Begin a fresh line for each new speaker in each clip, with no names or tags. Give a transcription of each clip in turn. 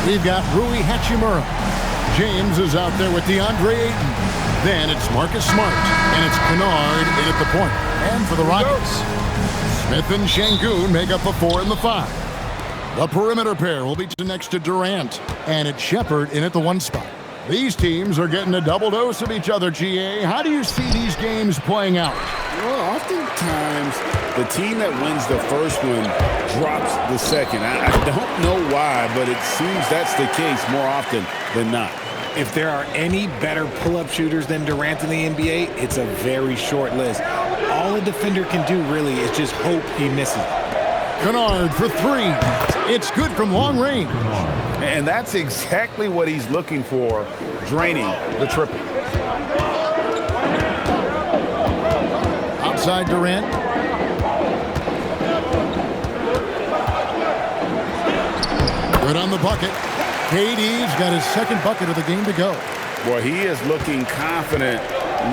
We've got Rui Hachimura. James is out there with DeAndre Ayton. Then it's Marcus Smart, and it's Kennard in at the point. And for the Rockets, Smith and Şengün make up the 4 and the 5. The perimeter pair will be next to Durant, and it's Shepherd in at the 1 spot. These teams are getting a double dose of each other, GA. How do you see these games playing out?
Well, oftentimes the team that wins the first one drops the second. I don't know why, but it seems that's the case more often than not.
If there are any better pull-up shooters than Durant in the NBA, it's a very short list. All a defender can do really is just hope he misses.
Kennard for 3. It's good from long range.
And that's exactly what he's looking for, draining the triple.
Outside Durant. Good on the bucket. KD's got his second bucket of the game to go.
Boy, he is looking confident.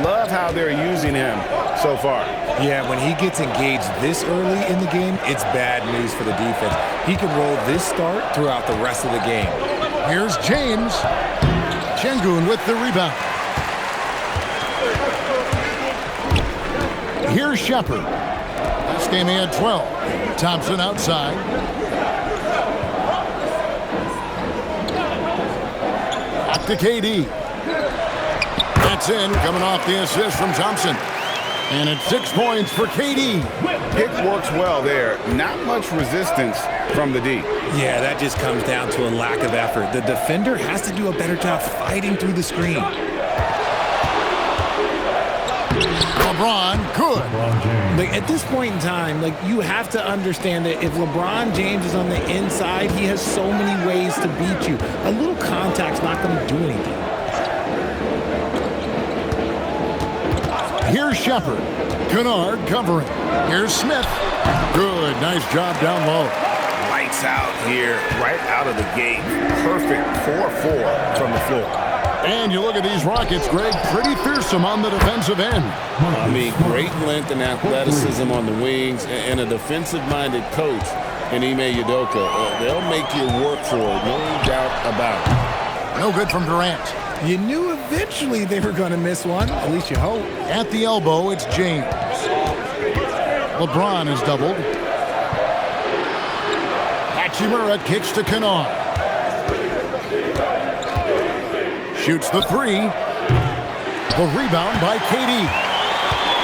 Love how they're using him so far.
Yeah, when he gets engaged this early in the game, it's bad news for the defense. He can roll this start throughout the rest of the game.
Here's James. Şengün with the rebound. Here's Shepherd. Last game he had 12. Thompson outside. Back to KD. That's in, coming off the assist from Thompson. And it's 6 points for KD.
Pick works well there. Not much resistance from the D.
Yeah, that just comes down to a lack of effort. The defender has to do a better job fighting through the screen.
LeBron, good.
Like, at this point in time, you have to understand that if LeBron James is on the inside, he has so many ways to beat you. A little contact's not going to do anything.
Here's Shepherd. Kennard covering. Here's Smith. Good. Nice job down low.
Lights out here, right out of the gate. Perfect 4-4 from the floor.
And you look at these Rockets, Greg, pretty fearsome on the defensive end.
I mean, great length and athleticism on the wings, and a defensive-minded coach in Ime Udoka. They'll make you work for it, no doubt about it.
No good from Durant.
You knew eventually they were going to miss one, at least you hope.
At the elbow, it's James. LeBron is doubled. Hachimura kicks to Kennard. Shoots the 3. The rebound by KD.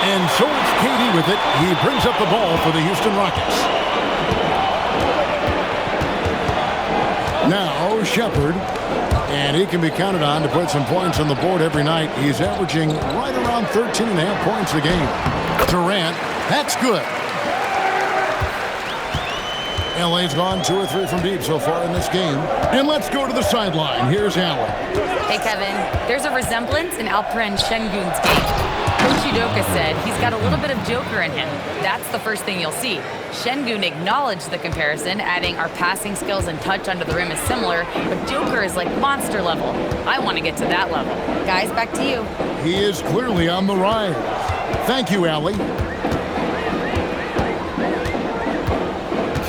And so it's KD with it. He brings up the ball for the Houston Rockets. Now Shepherd. And he can be counted on to put some points on the board every night. He's averaging right around 13.5 points a game. Durant, that's good. LA's gone 2 or 3 from deep so far in this game. And let's go to the sideline. Here's Allen.
Hey, Kevin. There's a resemblance in Alperen Şengün's game. Coach Udoka said he's got a little bit of Joker in him. That's the first thing you'll see. Şengün acknowledged the comparison, adding our passing skills and touch under the rim is similar, but Joker is like monster level. I want to get to that level. Guys, back to you.
He is clearly on the rise. Thank you, Allie.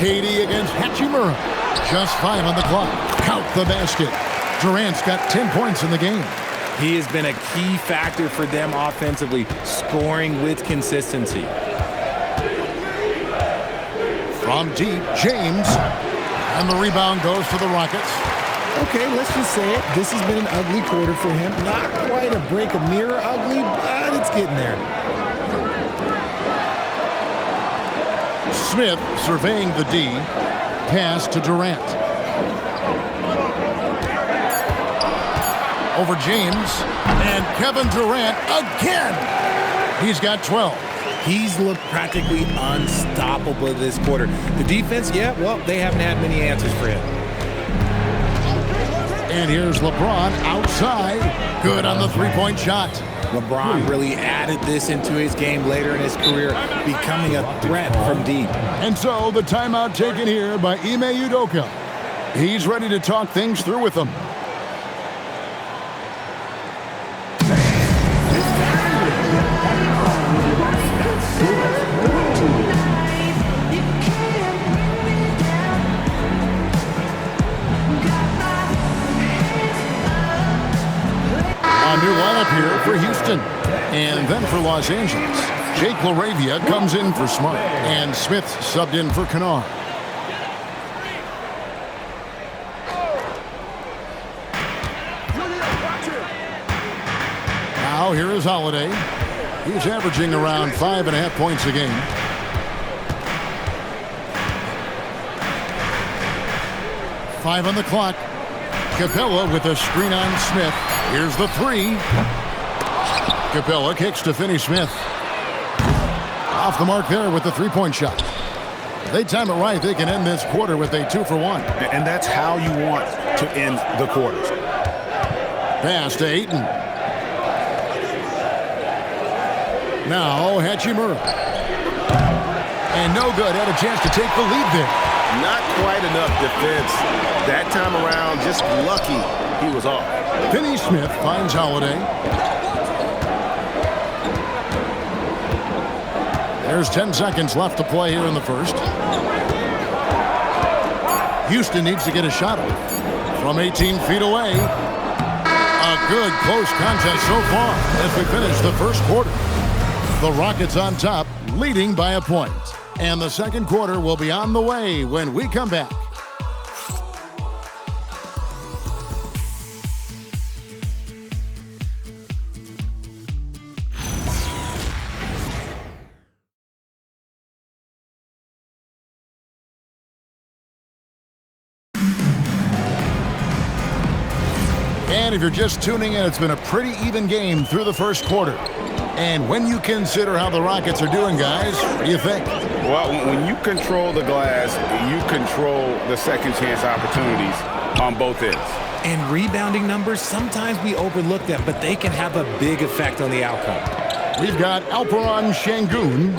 KD against Hachimura. Just 5 on the clock. Count the basket. Durant's got 10 points in the game.
He has been a key factor for them offensively, scoring with consistency.
From deep, James. And the rebound goes to the Rockets.
Okay, let's just say it. This has been an ugly quarter for him. Not quite a break a mirror ugly, but it's getting there.
Smith surveying the D. Pass to Durant. Over James. And Kevin Durant again. He's got 12.
He's looked practically unstoppable this quarter. The defense, yeah, well, they haven't had many answers for him.
And here's LeBron outside. Good on the three-point shot.
LeBron really added this into his game later in his career, becoming a threat from deep.
And so the timeout taken here by Ime Udoka. He's ready to talk things through with them. lineup here for Houston. And then for Los Angeles, Jake LaRavia comes in for Smart. And Smith subbed in for Kennard. Now here is Holiday. He's averaging around 5.5 points a game. Five on the clock. Capella with a screen on Smith. Here's the three. Capella kicks to Finney Smith. Off the mark there with the three-point shot. They time it right. They can end this quarter with a 2-for-1.
And that's how you want to end the quarters.
Pass to Ayton. Now Hachimura. And no good. Had a chance to take the lead there.
Not quite enough defense. That time around, just lucky he was off.
Finney Smith finds Holiday. There's 10 seconds left to play here in the first. Houston needs to get a shot up from 18 feet away. A good close contest so far as we finish the first quarter. The Rockets on top, leading by a point. And the second quarter will be on the way when we come back. And if you're just tuning in, it's been a pretty even game through the first quarter. And when you consider how the Rockets are doing, guys, what do you think?
Well, when you control the glass, you control the second chance opportunities on both ends.
And rebounding numbers, sometimes we overlook them, but they can have a big effect on the outcome.
We've got Alperen Şengün.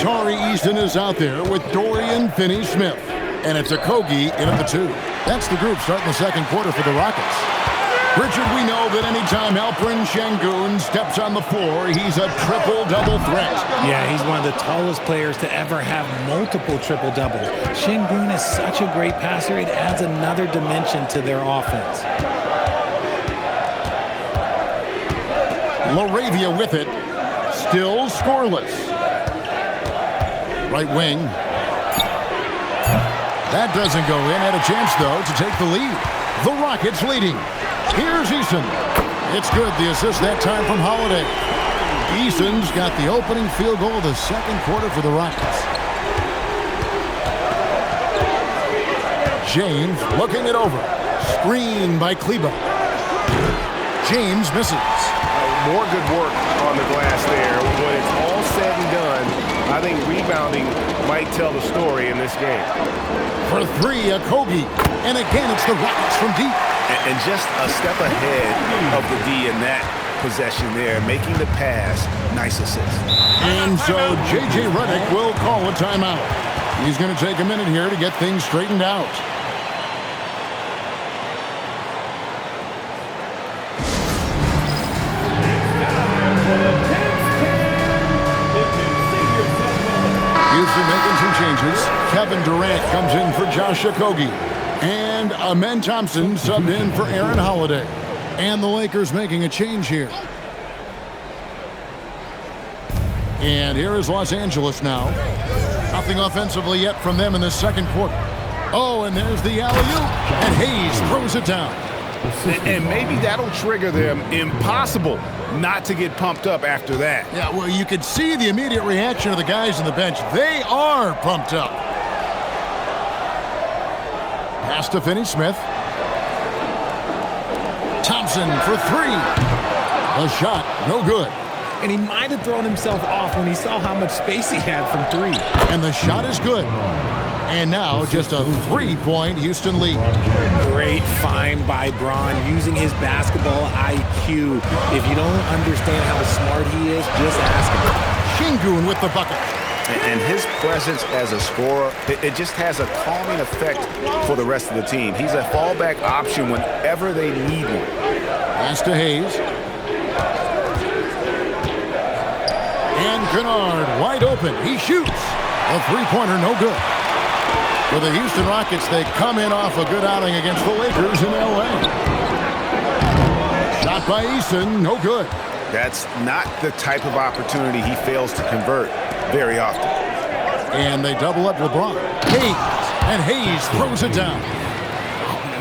Tari Eason is out there with Dorian Finney-Smith. And it's Okogie in at the 2. That's the group starting the second quarter for the Rockets. Richard, we know that anytime Alperen Şengün steps on the floor, he's a triple-double threat.
Yeah, he's one of the tallest players to ever have multiple triple-doubles. Şengün is such a great passer, it adds another dimension to their offense.
LaRavia with it, still scoreless. Right wing. That doesn't go in. Had a chance, though, to take the lead. The Rockets leading. Here's Eason. It's good, the assist that time from Holiday. Eason's got the opening field goal of the second quarter for the Rockets. James looking it over. Screen by Kleba. James misses.
More good work on the glass there. When it's all said and done, I think rebounding might tell the story in this game.
For three, Okogie. And again, it's the Rockets from deep.
And just a step ahead of the D in that possession there, making the pass. Nice assist.
And so J.J. Redick will call a timeout. He's going to take a minute here to get things straightened out. Houston making some changes. Kevin Durant comes in for Josh Okogie. And Amen Thompson subbed in for Aaron Holiday. And the Lakers making a change here. And here is Los Angeles now. Nothing offensively yet from them in the second quarter. Oh, and there's the alley-oop. And Hayes throws it down.
And maybe that'll trigger them. Impossible not to get pumped up after that.
Yeah, well, you could see the immediate reaction of the guys on the bench. They are pumped up. Pass to Finney-Smith. Thompson for three. A shot, no good.
And he might have thrown himself off when he saw how much space he had from three.
And the shot is good. And now just a 3-point Houston lead.
Great find by Braun using his basketball IQ. If you don't understand how smart he is, just ask him.
Şengün with the bucket.
And his presence as a scorer, it just has a calming effect for the rest of the team. He's a fallback option whenever they need one.
Pass to Hayes. And Kennard wide open. He shoots. A three-pointer, no good. For the Houston Rockets, they come in off a good outing against the Lakers in L.A. Shot shot by Eason, no good.
That's not the type of opportunity he fails to convert very often.
And they double up LeBron. Hayes throws it down.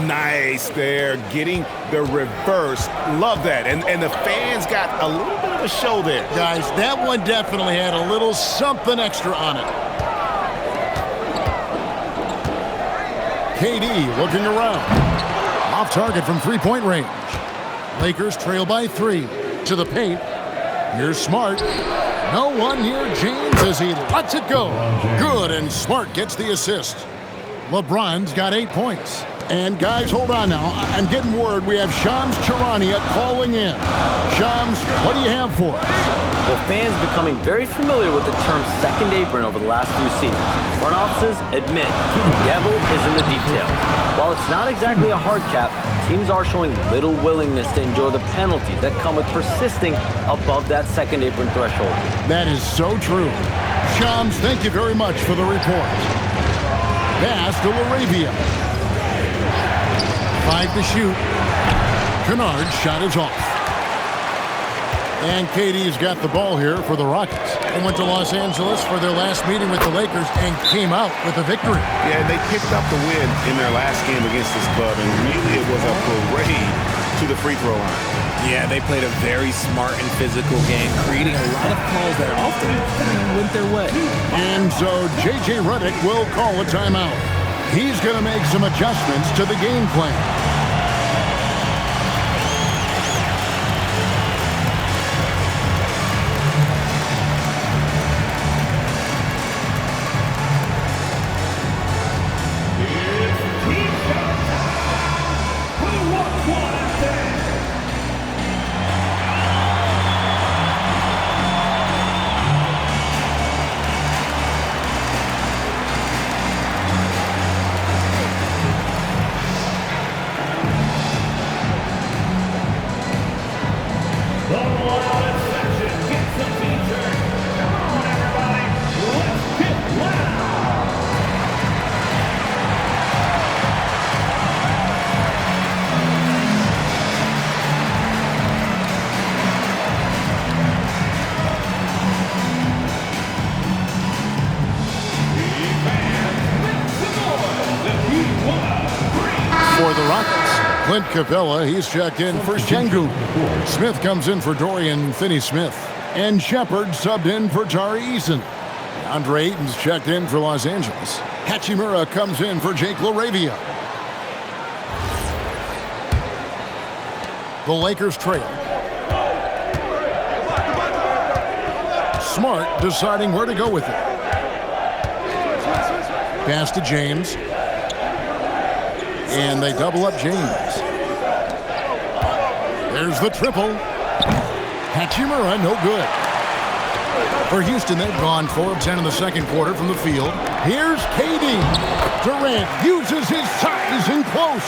Nice there, getting the reverse. Love that. And the fans got a little bit of a show there.
Guys, that one definitely had a little something extra on it. KD looking around. Off target from three-point range. Lakers trail by 3. To the paint. Here's Smart. No one near James as he lets it go. Good, and Smart gets the assist. LeBron's got 8 points. And guys, hold on now. I'm getting word we have Shams Charania calling in. Shams, what do you have for us?
Well, fans becoming very familiar with the term second apron over the last few seasons. Front offices admit the devil is in the details. While it's not exactly a hard cap, teams are showing little willingness to endure the penalties that come with persisting above that second apron threshold.
That is so true. Shams, thank you very much for the report. Pass to Laravia. 5 to shoot. Kennard's shot is off. And KD's got the ball here for the Rockets. They went to Los Angeles for their last meeting with the Lakers and came out with a victory.
Yeah, they picked up the win in their last game against this club, and really it was a parade to the free throw line.
Yeah, they played a very smart and physical game, creating a lot of calls that often went their way.
And so J.J. Redick will call a timeout. He's going to make some adjustments to the game plan. For the Rockets, Clint Capella, he's checked in for Şengün. Smith comes in for Dorian Finney-Smith. And Shepard subbed in for Tari Eason. Andre Ayton's checked in for Los Angeles. Hachimura comes in for Jake LaRavia. The Lakers trail. Smart deciding where to go with it. Pass to James. And they double up James. There's the triple. Hachimura, no good. For Houston, they've gone 4 of 10 in the second quarter from the field. Here's KD. Durant uses his size in close.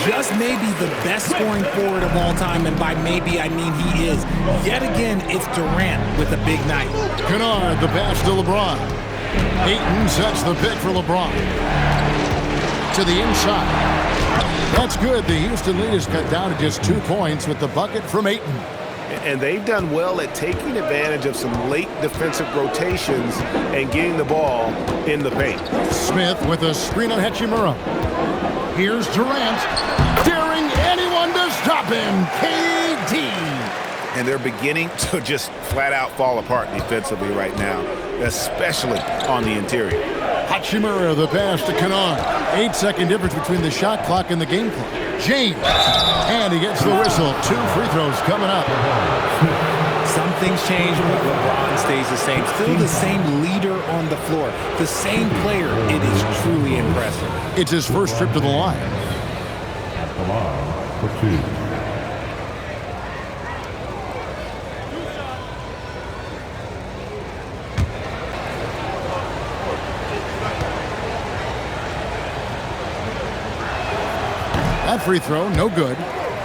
Just maybe the best scoring forward of all time, and by maybe I mean he is. Yet again, it's Durant with a big night.
Kennard, the pass to LeBron. Ayton sets the pick for LeBron. To the inside. That's good. The Houston lead is cut down to just 2 points with the bucket from Ayton.
And they've done well at taking advantage of some late defensive rotations and getting the ball in the paint.
Smith with a screen on Hachimura. Here's Durant, daring anyone to stop him. KD.
And they're beginning to just flat out fall apart defensively right now, especially on the interior.
Hachimura, the pass to Kennard. 8-second difference between the shot clock and the game clock. James, and he gets the whistle. 2 free throws coming up.
Some things change, but LeBron stays the same. Still the same leader on the floor. The same player. It is truly impressive.
It's his first trip to the line.
At the line for 2.
That free throw, no good.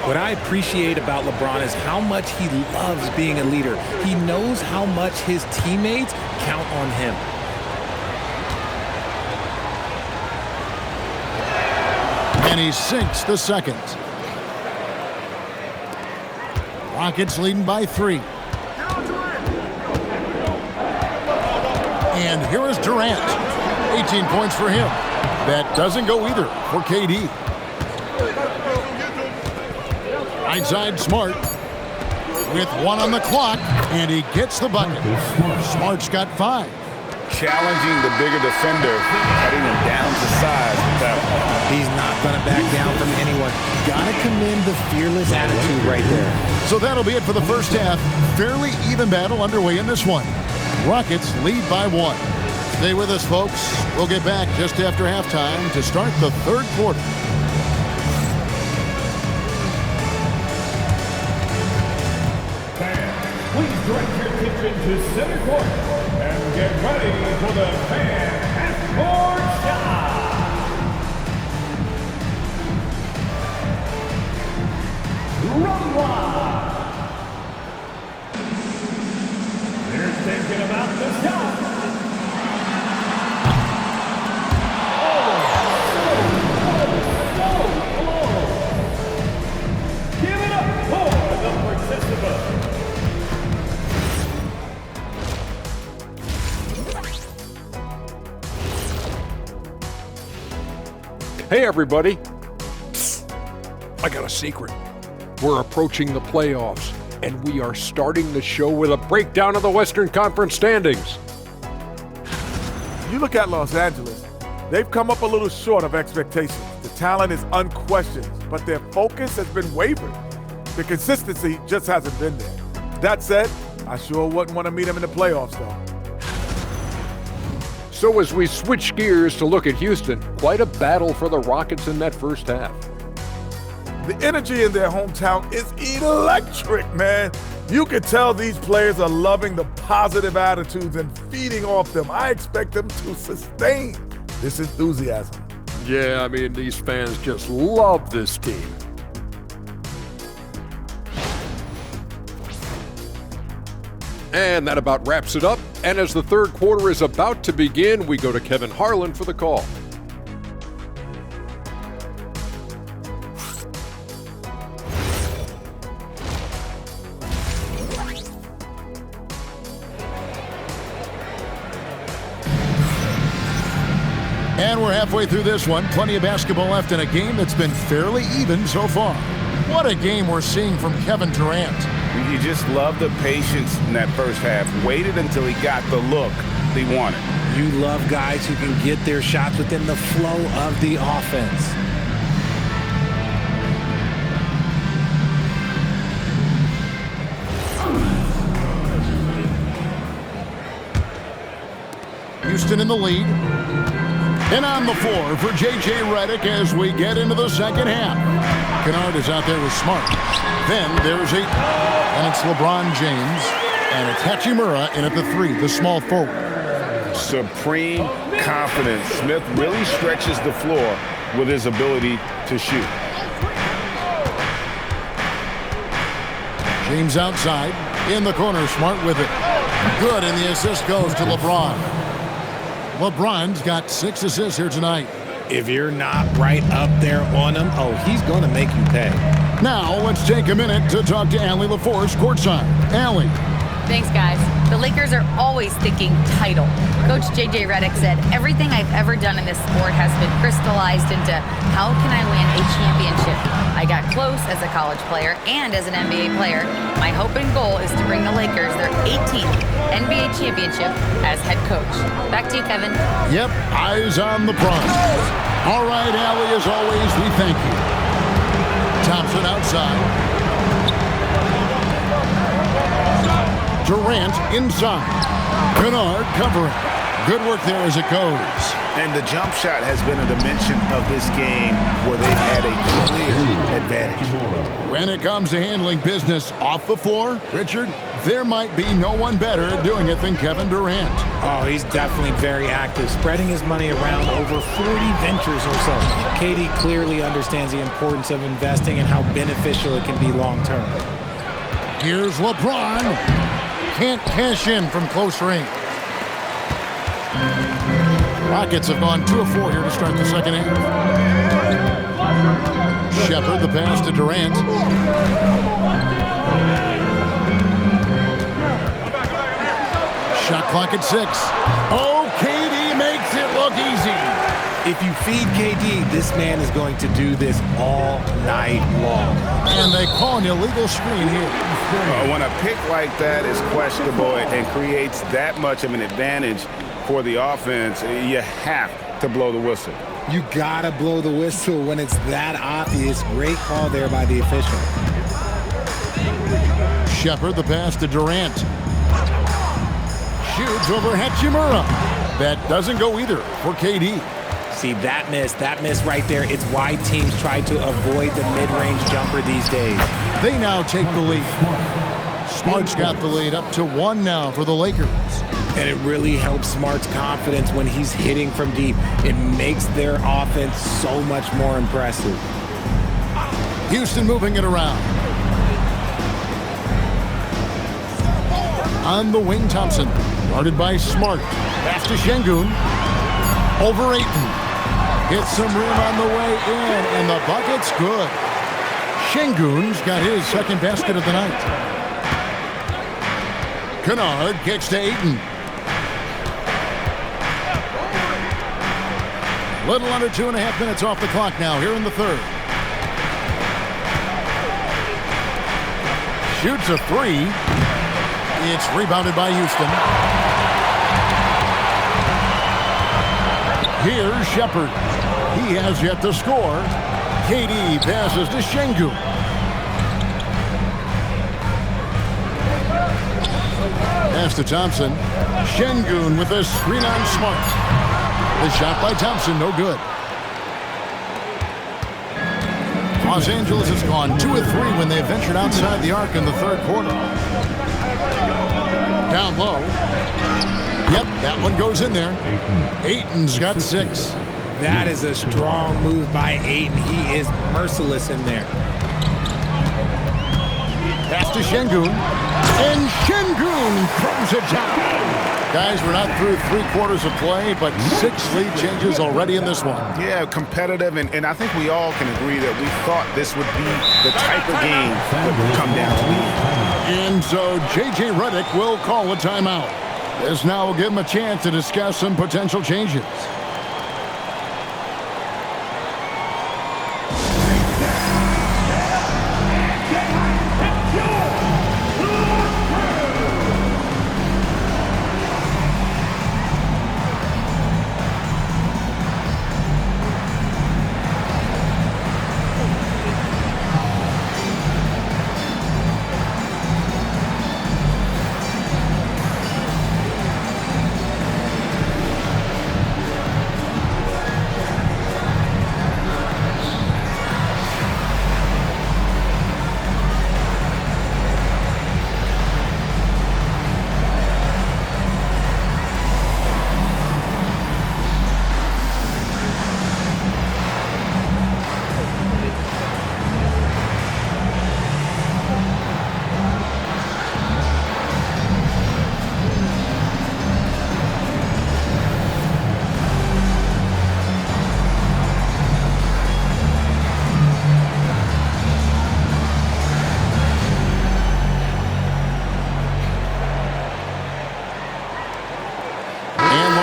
What I appreciate about LeBron is how much he loves being a leader. He knows how much his teammates count on him.
And he sinks the second. Rockets leading by 3. And here is Durant. 18 points for him. That doesn't go either for KD. Right side, Smart. With 1 on the clock, and he gets the bucket. Smart's got 5.
Challenging the bigger defender, cutting him down to size with that one.
He's not going to back down from anyone. Got to commend the fearless attitude right there.
So that'll be it for the first half. Fairly even battle underway in this one. Rockets lead by 1. Stay with us, folks. We'll get back just after halftime to start the third quarter.
Please direct your attention to center court and get ready for the fan half-court shot. Run wild. They're thinking about the shot. Give it up for the participants.
Hey everybody, I got a secret. We're approaching the playoffs, and we are starting the show with a breakdown of the Western Conference standings.
You look at Los Angeles, they've come up a little short of expectations. The talent is unquestioned, but their focus has been wavering. The consistency just hasn't been there. That said, I sure wouldn't want to meet them in the playoffs though.
So as we switch gears to look at Houston, quite a battle for the Rockets in that first half.
The energy in their hometown is electric, man. You can tell these players are loving the positive attitudes and feeding off them. I expect them to sustain this enthusiasm.
Yeah, I mean, these fans just love this team. And that about wraps it up. And as the third quarter is about to begin, we go to Kevin Harlan for the call.
And we're halfway through this one. Plenty of basketball left in a game that's been fairly even so far. What a game we're seeing from Kevin Durant.
You just love the patience in that first half. Waited until he got the look they wanted.
You love guys who can get their shots within the flow of the offense.
Houston in the lead. And on the floor for J.J. Redick as we get into the second half. Kennard is out there with Smart. Then there's Ayton. And it's LeBron James. And it's Hachimura in at the 3, the small forward.
Supreme confidence. Smith really stretches the floor with his ability to shoot.
James outside. In the corner, Smart with it. Good, and the assist goes to LeBron. LeBron's got 6 assists here tonight.
If you're not right up there on him, oh, he's going to make you pay.
Now, let's take a minute to talk to Allie LaForce courtside. Allie.
Thanks, guys. The Lakers are always thinking title. Coach J.J. Redick said, everything I've ever done in this sport has been crystallized into how can I win a championship? I got close as a college player and as an NBA player. My hope and goal is to bring the Lakers their 18th NBA championship as head coach. Back to you, Kevin.
Yep, eyes on the prize. All right, Allie, as always, we thank you. Thompson outside. Durant inside. Kennard covering. Good work there as it goes.
And the jump shot has been a dimension of this game where they've had a clear advantage.
When it comes to handling business off the floor, Richard, there might be no one better at doing it than Kevin Durant.
Oh, he's definitely very active, spreading his money around over 40 ventures or so. KD clearly understands the importance of investing and how beneficial it can be long term.
Here's LeBron. Can't cash in from close range. Rockets have gone 2 of 4 here to start the second half. Shepard, the pass to Durant. Shot clock at 6. Oh, KD makes it look easy.
If you feed KD, this man is going to do this all night long.
And they call an illegal screen here.
When a pick like that is questionable and creates that much of an advantage for the offense, you have to blow the whistle.
You gotta blow the whistle when it's that obvious. Great call there by the official.
Shepard, the pass to Durant. Shoots over Hachimura. That doesn't go either for KD.
See, that miss right there, it's why teams try to avoid the mid-range jumper these days.
They now take the lead. Smart's got the lead up to 1 now for the Lakers.
And it really helps Smart's confidence when he's hitting from deep. It makes their offense so much more impressive.
Houston moving it around. On the wing, Thompson. Guarded by Smart. Pass to Şengün. Over Ayton. Hits some room on the way in, and the bucket's good. Şengün's got his second basket of the night. Kennard kicks to Ayton. Little under 2.5 minutes off the clock now here in the third. Shoots a 3. It's rebounded by Houston. Here's Shepard. He has yet to score. KD passes to Şengün. Pass to Thompson. Şengün with a screen on Smart. The shot by Thompson, no good. Los Angeles has gone 2 of 3 when they ventured outside the arc in the third quarter. Down low. Yep, that one goes in there. Ayton's got 6.
That is a strong move by Ayton. He is merciless in there.
Pass to Şengün. And Şengün throws it down. Guys, we're not through 3 quarters of play, but 6 lead changes already in this one.
Yeah, competitive, and I think we all can agree that we thought this would be the type of game that would come down to the end.
And so J.J. Redick will call a timeout. This now will give him a chance to discuss some potential changes.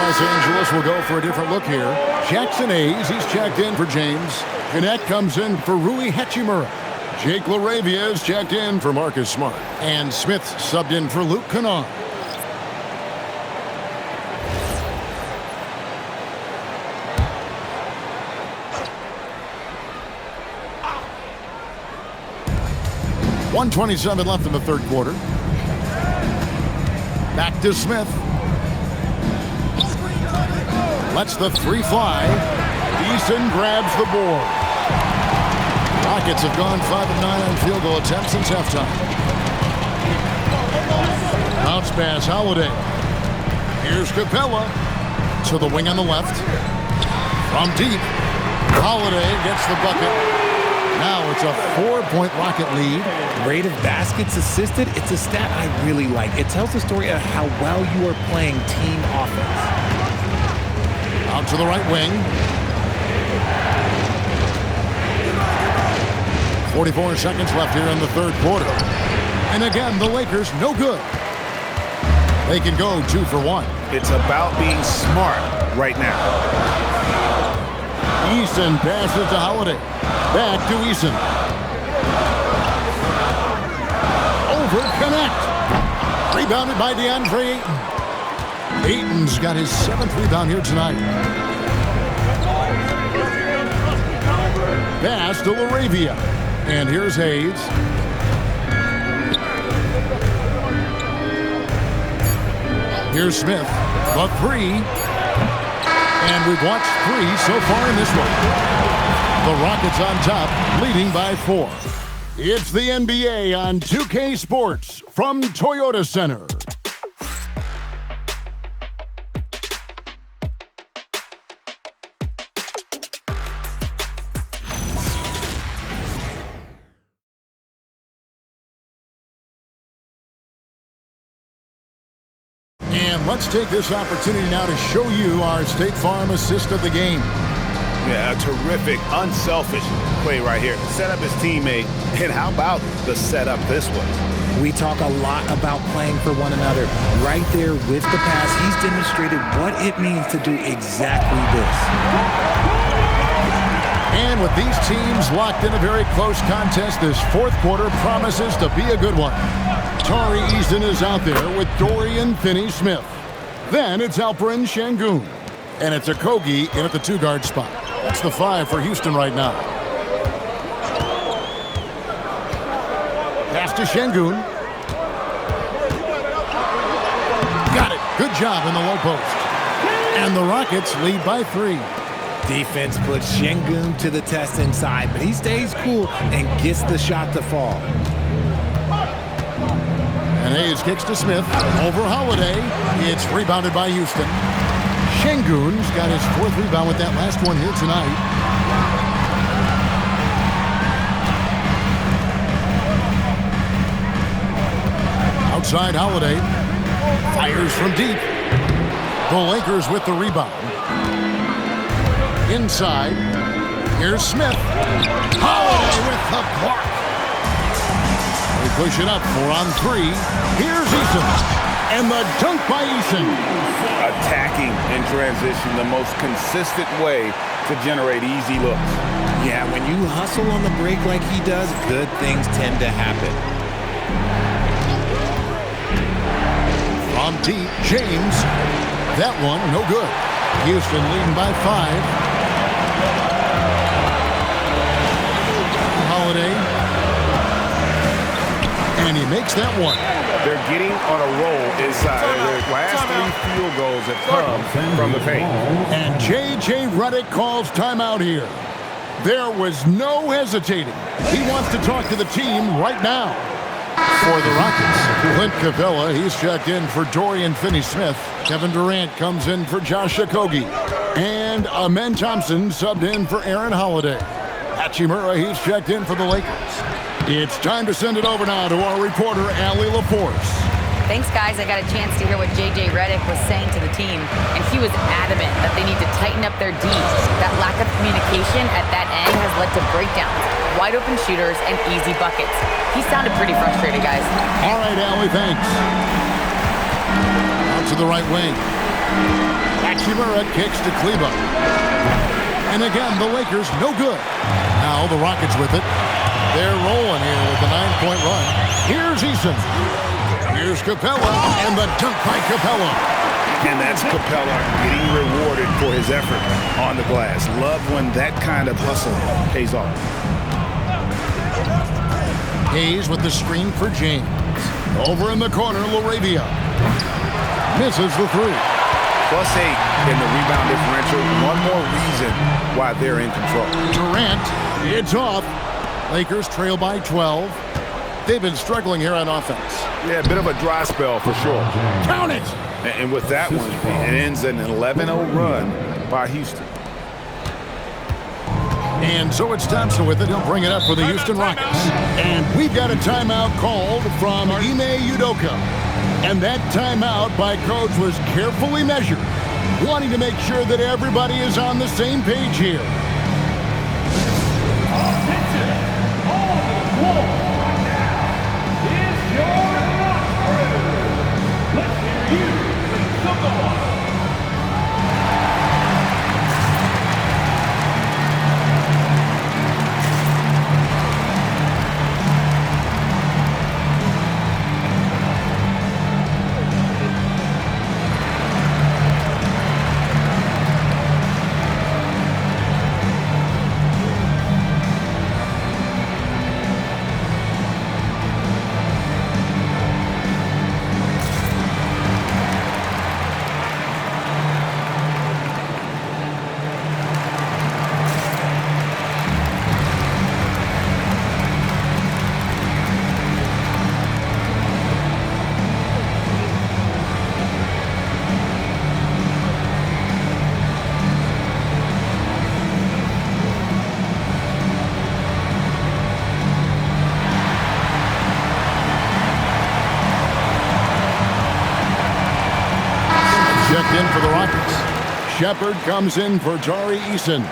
Los Angeles will go for a different look here. Jackson Hayes, he's checked in for James. Gannett comes in for Rui Hachimura. Jake LaRavia is checked in for Marcus Smart. And Smith subbed in for Luke Kennard. .127 left in the third quarter. Back to Smith. Lets the 3 fly. Eason grabs the board. Rockets have gone 5 of 9 on field goal attempts since halftime. Bounce pass, Holiday. Here's Capella to the wing on the left. From deep, Holiday gets the bucket. Now it's a 4-point Rocket lead.
Rate of baskets assisted, it's a stat I really like. It tells the story of how well you are playing team offense.
Out to the right wing. 44 seconds left here in the third quarter. And again, the Lakers no good. They can go 2 for 1.
It's about being smart right now.
Eason passes to Holiday. Back to Eason. Over connect. Rebounded by DeAndre Ayton. Ayton's got his 7th rebound here tonight. Pass to LaRavia. And here's Hayes. Here's Smith. The 3. And we've watched 3 so far in this one. The Rockets on top, leading by 4. It's the NBA on 2K Sports from Toyota Center. And let's take this opportunity now to show you our State Farm assist of the game.
Yeah, a terrific, unselfish play right here. Set up his teammate, and how about the setup this was?
We talk a lot about playing for one another. Right there with the pass, he's demonstrated what it means to do exactly this.
And with these teams locked in a very close contest, this 4th quarter promises to be a good one. Tari Eason is out there with Dorian Finney-Smith. Then it's Alperen Şengün. And it's Okogie in at the 2-guard spot. That's the 5 for Houston right now. Pass to Şengün. Got it. Good job in the low post. And the Rockets lead by 3.
Defense puts Şengün to the test inside, but he stays cool and gets the shot to fall.
And Hayes kicks to Smith. Over Holiday. It's rebounded by Houston. Şengün's got his 4th rebound with that last one here tonight. Outside Holiday. Fires from deep. The Lakers with the rebound. Inside. Here's Smith. Holiday with the block. They push it up 4 on 3. Here's Eason. And the dunk by Eason.
Attacking in transition, the most consistent way to generate easy looks.
Yeah, when you hustle on the break like he does, good things tend to happen.
From deep, James. That one, no good. Houston leading by 5. Holiday. And he makes that one.
They're getting on a roll inside. Their last 3 field goals have come from the paint.
And J.J. Redick calls timeout here. There was no hesitating. He wants to talk to the team right now. For the Rockets, Clint Capella, he's checked in for Dorian Finney-Smith. Kevin Durant comes in for Josh Okogie. And Amen Thompson subbed in for Aaron Holiday. Hachimura, he's checked in for the Lakers. It's time to send it over now to our reporter, Allie LaForce.
Thanks, guys. I got a chance to hear what J.J. Redick was saying to the team, and he was adamant that they need to tighten up their D. That lack of communication at that end has led to breakdowns, wide open shooters, and easy buckets. He sounded pretty frustrated, guys.
All right, Allie, thanks. Out to the right wing. Hachimura kicks to Kleba. And again, the Lakers no good. Now the Rockets with it. They're rolling here with a 9-point run. Here's Eason. Here's Capella, and the dunk by Capella.
And that's Capella getting rewarded for his effort on the glass. Love when that kind of hustle pays off.
Hayes with the screen for James. Over in the corner, LaRavia. Misses the 3.
+8 in the rebound differential. One more reason why they're in control.
Durant, it's off. Lakers trail by 12. They've been struggling here on offense.
Yeah, a bit of a dry spell for sure.
Count it!
And with that one, it ends an 11-0 run by Houston.
And so it's Thompson with it. He'll bring it up for the Houston Rockets. And we've got a timeout called from Ime Udoka. And that timeout by coach was carefully measured, wanting to make sure that everybody is on the same page here.
Attention, on the floor right now is your
checked in for the Rockets. Shepard comes in for Tari Eason.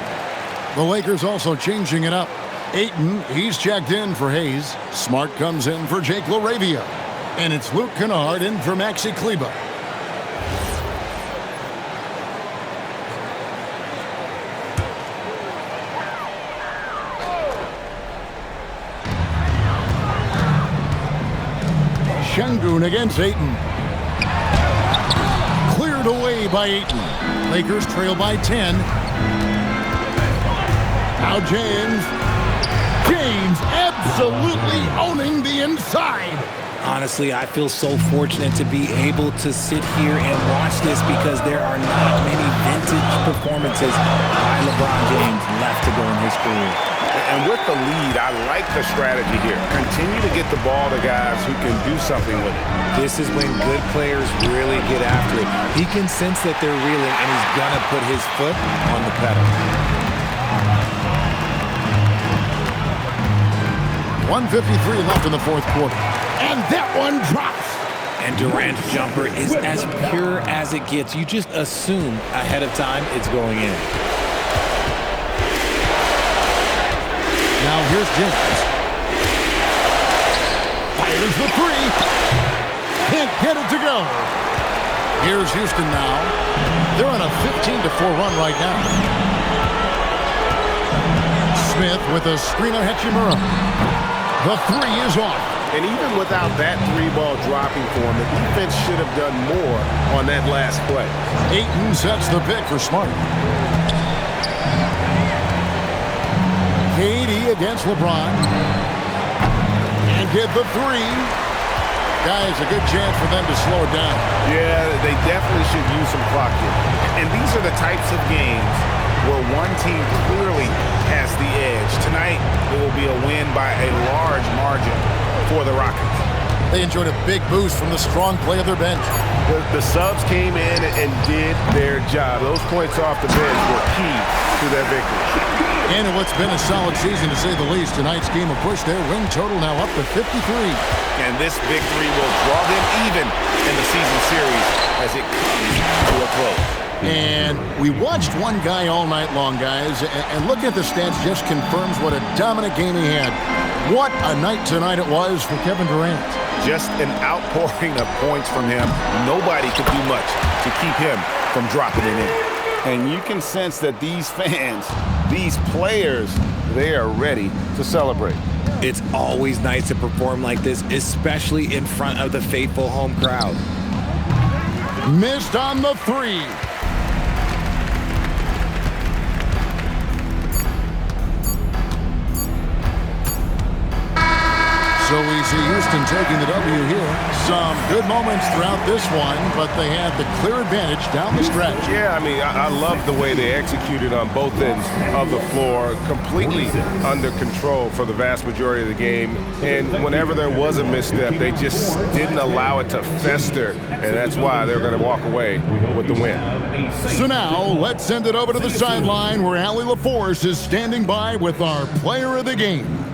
The Lakers also changing it up. Ayton, he's checked in for Hayes. Smart comes in for Jake LaRavia. And it's Luke Kennard in for Maxi Kleber. Şengün against Ayton. Cleared away by Ayton. Lakers trail by 10. Now James. James absolutely owning the inside.
Honestly, I feel so fortunate to be able to sit here and watch this because there are not many vintage performances by LeBron James left to go in his career.
And with the lead, I like the strategy here. Continue to get the ball to guys who can do something with it.
This is when good players really get after it. He can sense that they're reeling, and he's going to put his foot on the pedal.
1:53 left in the fourth quarter. And that one drops.
And Durant's jumper is as pure as it gets. You just assume ahead of time it's going in.
Now here's James. Fires the three. Can't get it to go. Here's Houston now. They're on a 15-4 run right now. Smith with a screen on Hachimura. The three is off.
And even without that three-ball dropping for him, the defense should have done more on that last play.
Ayton sets the pick for Smart. KD against LeBron. And get the three. Guys, a good chance for them to slow it down.
Yeah, they definitely should use some clock here. And these are the types of games where one team clearly has the edge. Tonight, it will be a win by a large margin for the Rockets.
They enjoyed a big boost from the strong play of their bench.
The subs came in and did their job. Those points off the bench were key to their victory.
And in what's been a solid season, to say the least, tonight's game will push their win total now up to 53.
And this victory will draw them even in the season series as it comes to a close.
And we watched one guy all night long, guys, and looking at the stats just confirms what a dominant game he had. What a night tonight it was for Kevin Durant.
Just an outpouring of points from him. Nobody could do much to keep him from dropping it in. And you can sense that these fans, these players, they are ready to celebrate.
It's always nice to perform like this, especially in front of the faithful home crowd.
Missed on the three. So we see Houston taking the W here. Some good moments throughout this one, but they had the clear advantage down the stretch.
Yeah, I mean, I love the way they executed on both ends of the floor, completely under control for the vast majority of the game. And whenever there was a misstep, they just didn't allow it to fester, and that's why they're going to walk away with the win.
So now, let's send it over to the sideline where Allie LaForce is standing by with our player of the game.